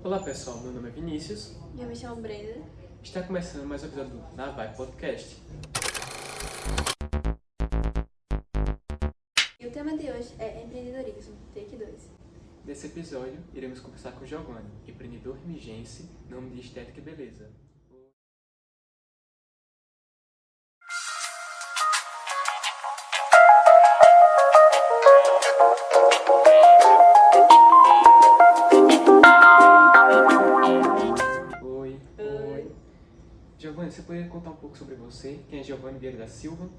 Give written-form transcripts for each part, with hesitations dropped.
Olá pessoal, meu nome é Vinícius. E eu me chamo Brenda. Está começando mais um episódio do Na Vai Podcast. E o tema de hoje é empreendedorismo, take 2. Nesse episódio, iremos conversar com Giovanni, empreendedor rimigense, nome de estética e beleza. Oi. Giovanni, você poderia contar um pouco sobre você? Quem é Giovanni Vieira da Silva?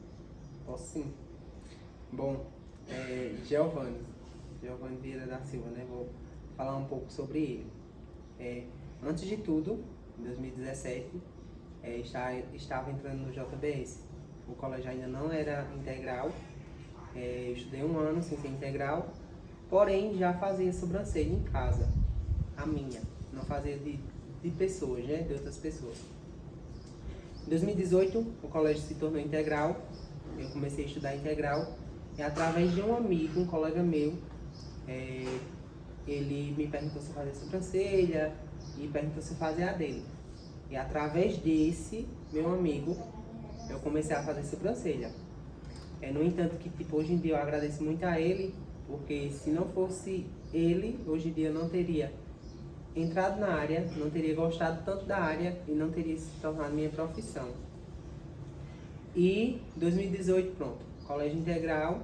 Posso sim. Bom, Giovanni Vieira da Silva, né? Vou falar um pouco sobre ele. Antes de tudo, em 2017, estava entrando no JBS. O colégio ainda não era integral. Eu estudei um ano sem ser integral, porém já fazia sobrancelha em casa, a minha. Não fazia de pessoas, né? De outras pessoas. Em 2018, o colégio se tornou integral. Eu comecei a estudar integral e através de um amigo, um colega meu, ele me perguntou se eu fazia sobrancelha e perguntou se eu fazia a dele. E através desse meu amigo, eu comecei a fazer sobrancelha. No entanto, que hoje em dia eu agradeço muito a ele, porque se não fosse ele, hoje em dia eu não teria entrado na área, não teria gostado tanto da área e não teria se tornado minha profissão. E 2018, pronto, colégio integral,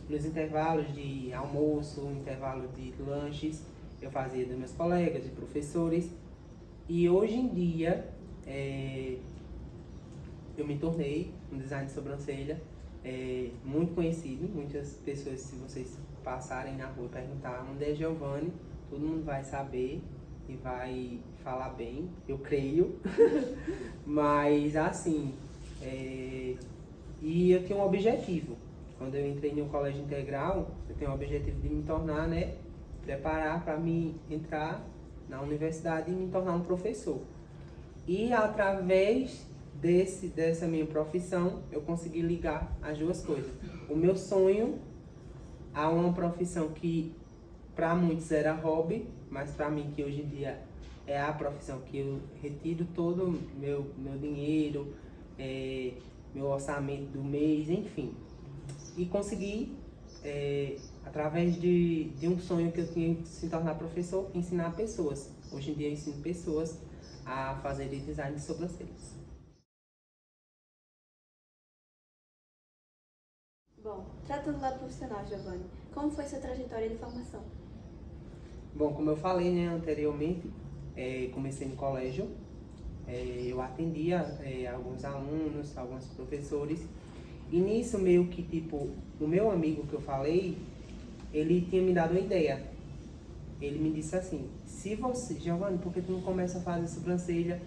nos intervalos de almoço, intervalo de lanches, eu fazia dos meus colegas, de professores. E hoje em dia, eu me tornei um designer de sobrancelha muito conhecido. Muitas pessoas, se vocês passarem na rua e perguntar onde é Giovanni, todo mundo vai saber e vai falar bem, eu creio. Mas assim, e eu tenho um objetivo. Quando eu entrei no colégio integral, eu tenho o objetivo de me tornar, preparar para me entrar na universidade e me tornar um professor. E através dessa minha profissão, eu consegui ligar as duas coisas. O meu sonho a uma profissão que para muitos era hobby, mas para mim, que hoje em dia é a profissão que eu retiro todo o meu dinheiro, meu orçamento do mês, enfim. E consegui, através de um sonho que eu tinha de se tornar professor, ensinar pessoas. Hoje em dia eu ensino pessoas a fazerem design de sobrancelhas. Bom, tratando do lado profissional, Giovanni, como foi sua trajetória de formação? Bom, como eu falei anteriormente, comecei no colégio, eu atendia alguns alunos, alguns professores, e nisso meio que o meu amigo que eu falei, ele tinha me dado uma ideia. Ele me disse assim: se você, Giovanni, por que tu não começa a fazer sobrancelha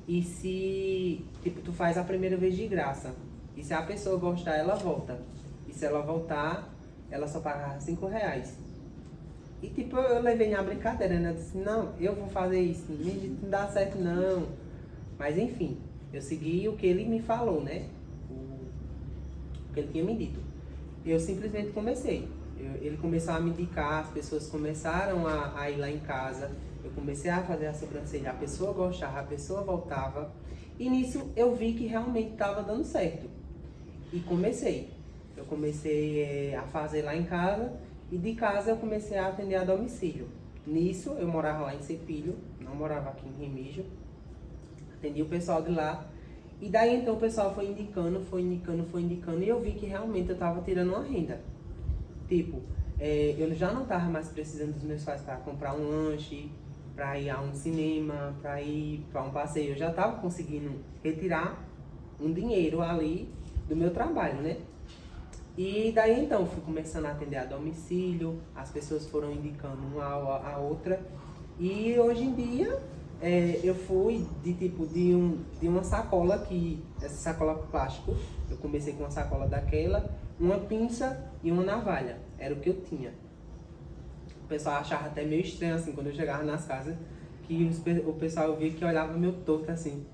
e se tu faz a primeira vez de graça? E se a pessoa gostar, ela volta. E se ela voltar, ela só paga R$5. E eu levei na brincadeira, né? Eu disse: não, eu vou fazer isso, não dá certo não. Mas enfim, eu segui o que ele me falou, né? O que ele tinha me dito. Eu simplesmente comecei. Ele começou a me indicar, as pessoas começaram a ir lá em casa. Eu comecei a fazer a sobrancelha, a pessoa gostava, a pessoa voltava. E nisso eu vi que realmente estava dando certo. E eu comecei a fazer lá em casa, e de casa eu comecei a atender a domicílio. Nisso eu morava lá em Cepilho, não morava aqui em Remígio. Atendi o pessoal de lá, e daí então o pessoal foi indicando, e eu vi que realmente eu estava tirando uma renda. Eu já não estava mais precisando dos meus pais para comprar um lanche, para ir a um cinema, para ir para um passeio. Eu já estava conseguindo retirar um dinheiro ali do meu trabalho, né? E daí então fui começando a atender a domicílio, as pessoas foram indicando uma a outra, e hoje em dia eu fui de uma sacola, essa sacola plástico, eu comecei com uma sacola daquela, uma pinça e uma navalha, era o que eu tinha. O pessoal achava até meio estranho assim, quando eu chegava nas casas, que o pessoal via que olhava meio torto assim: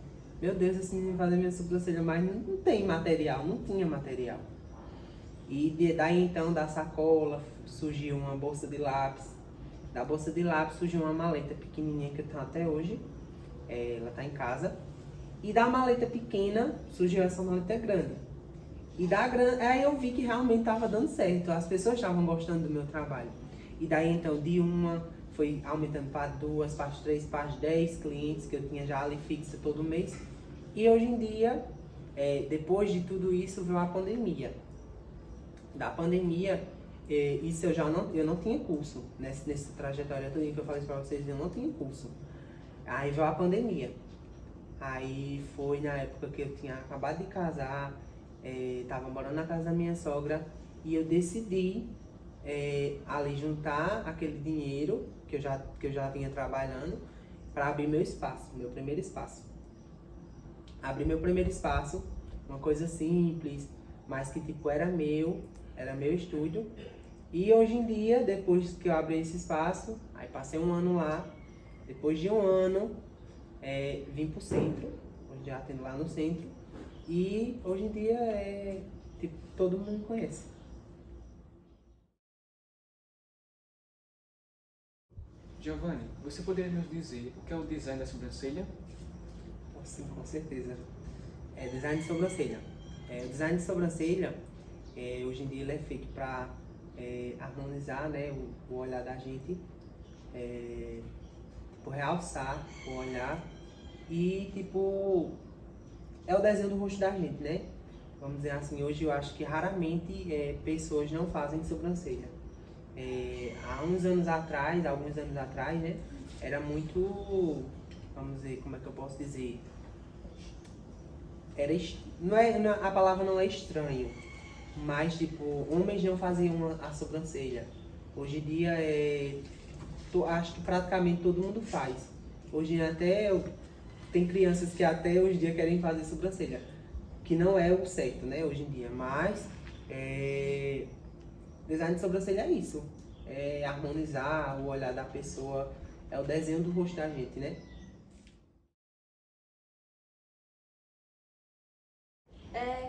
meu Deus, assim, fazer minha sobrancelha, mas não tem material, não tinha material. E daí então da sacola surgiu uma bolsa de lápis, Da bolsa de lápis surgiu uma maleta pequenininha que eu tenho até hoje. Ela tá em casa. E da maleta pequena surgiu essa maleta grande. E da grande, aí eu vi que realmente estava dando certo. As pessoas estavam gostando do meu trabalho. E daí então de uma foi aumentando para 2, para 3, para 10 clientes que eu tinha já ali fixa todo mês. E hoje em dia, depois de tudo isso, veio a pandemia. Da pandemia, isso eu não tinha curso. Nessa trajetória toda que eu falei para vocês, eu não tinha curso. Aí veio a pandemia. Aí foi na época que eu tinha acabado de casar, tava morando na casa da minha sogra, e eu decidi ali juntar aquele dinheiro que eu já vinha trabalhando para abrir meu espaço, meu primeiro espaço. Abri meu primeiro espaço, uma coisa simples, mas que tipo era meu estúdio. E hoje em dia, depois que eu abri esse espaço, aí passei um ano lá, depois de um ano, vim pro centro, hoje já atendo lá no centro, e hoje em dia tipo, todo mundo me conhece. Giovanni, você poderia nos dizer o que é o design da sobrancelha? Sim, com certeza. Design de sobrancelha. O design de sobrancelha, hoje em dia ele é feito para harmonizar, né, o olhar da gente, tipo, realçar o olhar e tipo é o desenho do rosto da gente, né? Vamos dizer assim, hoje eu acho que raramente pessoas não fazem sobrancelha. Há alguns anos atrás, né, era muito, vamos dizer, como é que eu posso dizer? A palavra não é estranho, mas tipo, homens não faziam a sobrancelha. Hoje em dia acho que praticamente todo mundo faz. Hoje em dia tem crianças que até hoje em dia querem fazer sobrancelha, que não é o certo, né, hoje em dia, mas design de sobrancelha é isso, é harmonizar o olhar da pessoa, é o desenho do rosto da gente, né?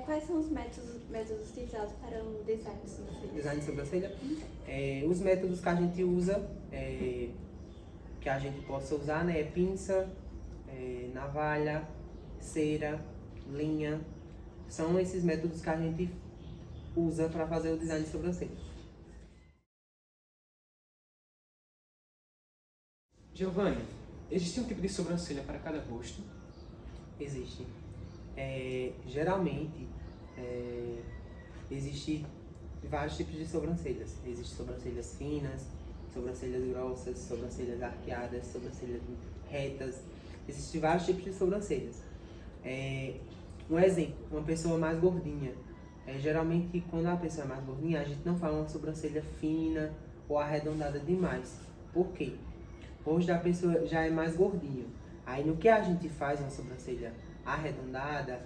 Quais são os métodos utilizados para o design de sobrancelha? Design de sobrancelha? Os métodos que a gente usa, que a gente possa usar, né, é pinça, navalha, cera, linha. São esses métodos que a gente usa para fazer o design de sobrancelha. Giovanni, existe um tipo de sobrancelha para cada rosto? Existe. Geralmente, existe vários tipos de sobrancelhas. Existem sobrancelhas finas, sobrancelhas grossas, sobrancelhas arqueadas, sobrancelhas retas. Existem vários tipos de sobrancelhas. Um exemplo, uma pessoa mais gordinha. Geralmente, quando a pessoa é mais gordinha, a gente não faz uma sobrancelha fina ou arredondada demais. Por quê? O rosto da pessoa já é mais gordinho. Aí, no que a gente faz uma sobrancelha arredondada,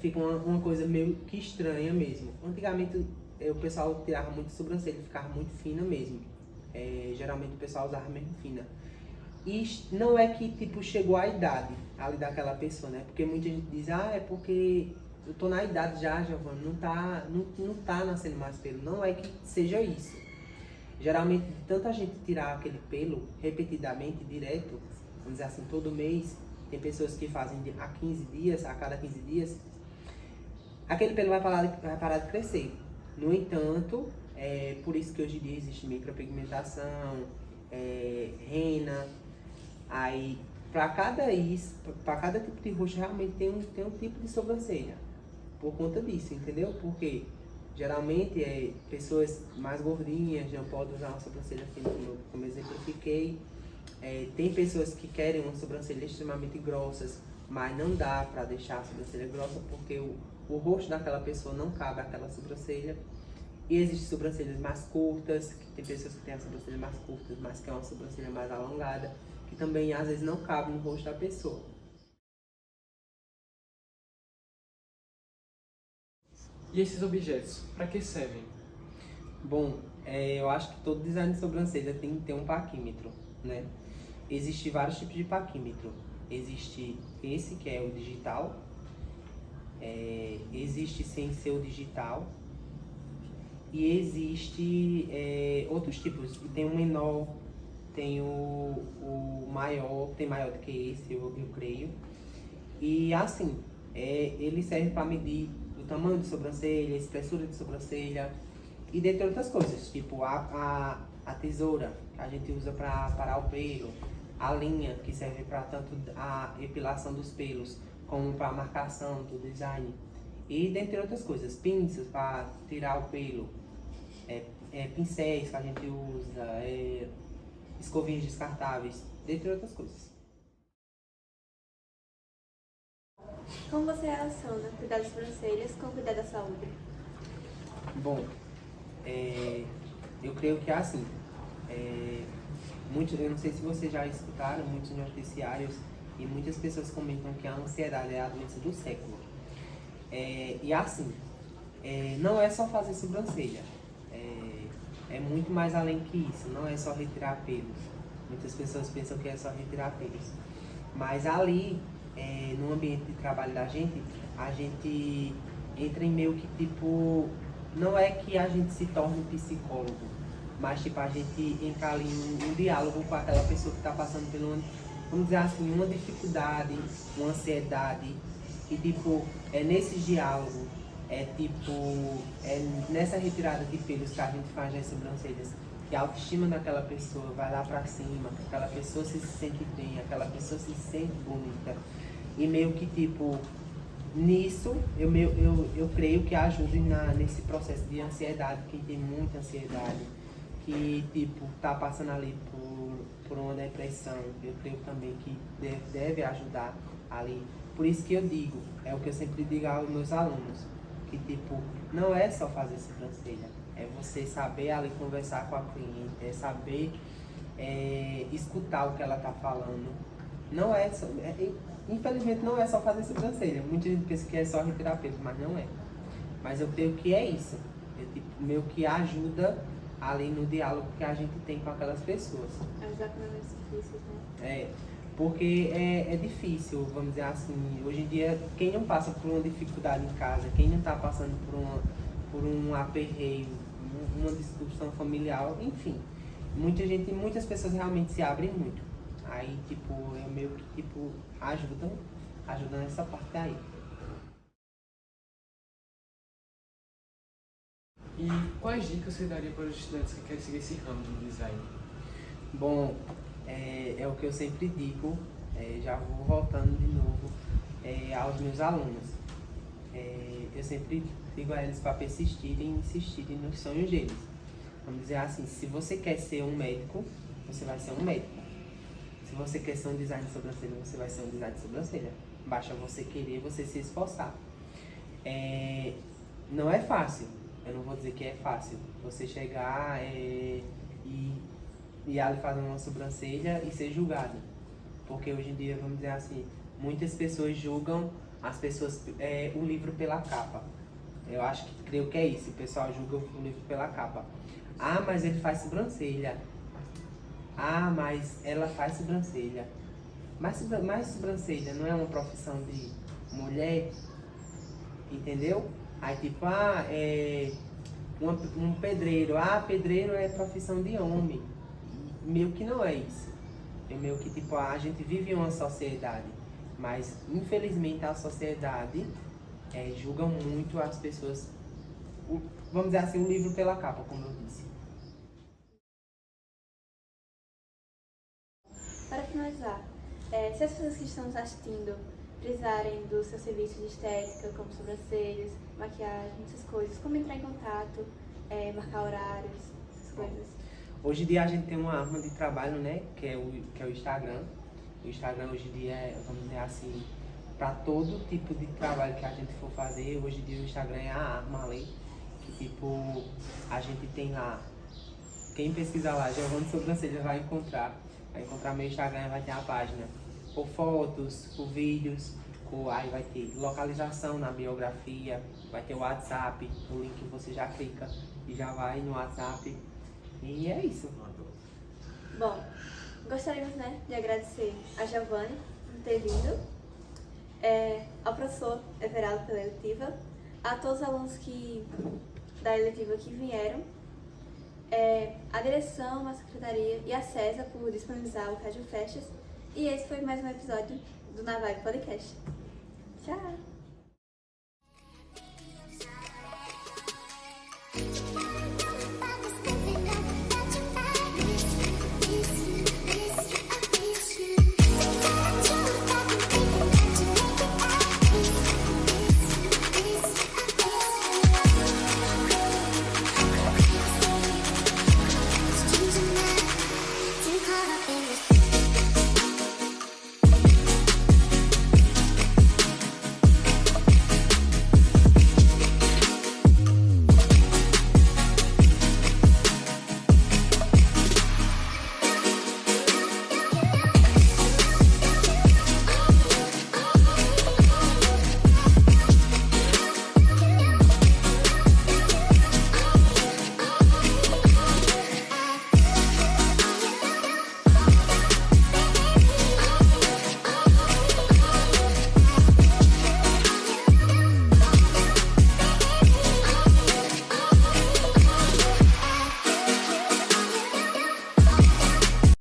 fica uma coisa meio que estranha mesmo. Antigamente, o pessoal tirava muito sobrancelha, ficava muito fina mesmo. Geralmente, o pessoal usava mesmo fina. E não é que, tipo, chegou a idade ali daquela pessoa, né? Porque muita gente diz, é porque eu tô na idade já, Giovanni, não tá nascendo mais pelo. Não é que seja isso. Geralmente, de tanta gente tirar aquele pelo repetidamente, direto, vamos dizer assim, todo mês, tem pessoas que fazem a cada 15 dias, aquele pelo vai parar de crescer. No entanto, por isso que hoje em dia existe micropigmentação, rena. Aí, para cada tipo de rosto, realmente tem um tipo de sobrancelha. Por conta disso, entendeu? Porque geralmente pessoas mais gordinhas não podem usar uma sobrancelha fina, como eu exemplifiquei. Tem pessoas que querem uma sobrancelha extremamente grossas, mas não dá para deixar a sobrancelha grossa porque o rosto daquela pessoa não cabe àquela sobrancelha. E existem sobrancelhas mais curtas, que tem pessoas que têm a sobrancelha mais curta, mas que é uma sobrancelha mais alongada, que também às vezes não cabe no rosto da pessoa. E esses objetos, para que servem? Bom, eu acho que todo design de sobrancelha tem que ter um paquímetro, né? Existem vários tipos de paquímetro. Existe esse que é o digital, existe sem ser o digital, E existe outros tipos. Tem o menor, tem o maior, tem maior do que esse, eu creio. E assim, ele serve para medir o tamanho de sobrancelha, a espessura de sobrancelha e dentre outras coisas, tipo a tesoura que a gente usa para parar o pelo, a linha que serve para tanto a epilação dos pelos como para a marcação do design e dentre outras coisas, pinças para tirar o pelo, pincéis que a gente usa, escovinhas descartáveis, dentre outras coisas. Como você relaciona cuidar das sobrancelhas com cuidar da saúde? Bom, eu creio que é assim. Eu não sei se vocês já escutaram muitos noticiários e muitas pessoas comentam que a ansiedade é a doença do século. E assim, não é só fazer sobrancelha. É muito mais além que isso. Não é só retirar pelos. Muitas pessoas pensam que é só retirar pelos. Mas ali, no ambiente de trabalho da gente, a gente entra em meio que tipo... Não é que a gente se torne psicólogo, mas tipo, a gente entra ali em um diálogo com aquela pessoa que está passando por vamos dizer assim, uma dificuldade, uma ansiedade. E tipo, nesse diálogo, nessa retirada de pelos que a gente faz nas sobrancelhas, que a autoestima daquela pessoa vai lá pra cima, que aquela pessoa se sente bem, aquela pessoa se sente bonita. E meio que tipo, nisso, eu creio que ajuda nesse processo de ansiedade, quem tem muita ansiedade, que tipo, tá passando ali por uma depressão, eu creio também que deve ajudar ali. Por isso que eu digo, é o que eu sempre digo aos meus alunos, que tipo, não é só fazer sobrancelha, é você saber ali conversar com a cliente, é saber escutar o que ela tá falando. Não é só, infelizmente não é só fazer sobrancelha, muita gente pensa que é só retirar pelo, mas não é. Mas eu creio que é isso, tipo, meio que ajuda ali no diálogo que a gente tem com aquelas pessoas. Ajudar com momentos difíceis, né? Porque é difícil, vamos dizer assim, hoje em dia, quem não passa por uma dificuldade em casa, quem não está passando por um aperreio, uma discussão familiar, enfim, muitas pessoas realmente se abrem muito. Aí, tipo, eu meio que, tipo, ajuda nessa parte aí. E quais dicas você daria para os estudantes que querem seguir esse ramo de design? Bom, é o que eu sempre digo, já vou voltando de novo aos meus alunos. Eu sempre digo a eles para persistirem e insistirem nos sonhos deles. Vamos dizer assim, se você quer ser um médico, você vai ser um médico. Se você quer ser um design de sobrancelha, você vai ser um design de sobrancelha. Basta você querer, você se esforçar. Não é fácil, eu não vou dizer que é fácil. Você chegar e ali fazer uma sobrancelha e ser julgado. Porque hoje em dia, vamos dizer assim, muitas pessoas julgam o livro pela capa. Eu creio que é isso, o pessoal julga o livro pela capa. Ah, mas ele faz sobrancelha. Ah, mas ela faz sobrancelha. Mas sobrancelha não é uma profissão de mulher? Entendeu? Aí tipo, um pedreiro. Ah, pedreiro é profissão de homem. Meio que não é isso. Meio que tipo, a gente vive em uma sociedade. Mas infelizmente a sociedade julga muito as pessoas, vamos dizer assim, o livro pela capa, como eu disse. Para finalizar, se as pessoas que estão nos assistindo precisarem do seu serviço de estética, como sobrancelhas, maquiagem, essas coisas, como entrar em contato, marcar horários, essas coisas? Hoje em dia a gente tem uma arma de trabalho, né, que é o Instagram. O Instagram hoje em dia vamos dizer assim, para todo tipo de trabalho que a gente for fazer, hoje em dia o Instagram é a arma ali, que tipo, a gente tem lá, quem pesquisar lá, Giovanni Sobrancelha vai encontrar meu Instagram, vai ter a página, por fotos, por vídeos, aí vai ter localização na biografia, vai ter o WhatsApp, o link você já clica e já vai no WhatsApp, e é isso. Bom, gostaríamos, de agradecer a Giovanni por ter vindo, ao professor Everaldo pela eletiva, a todos os alunos da eletiva que vieram, a direção, a secretaria e a CESA por disponibilizar o Rádio Festas. E esse foi mais um episódio do Na Vibe Podcast. Tchau!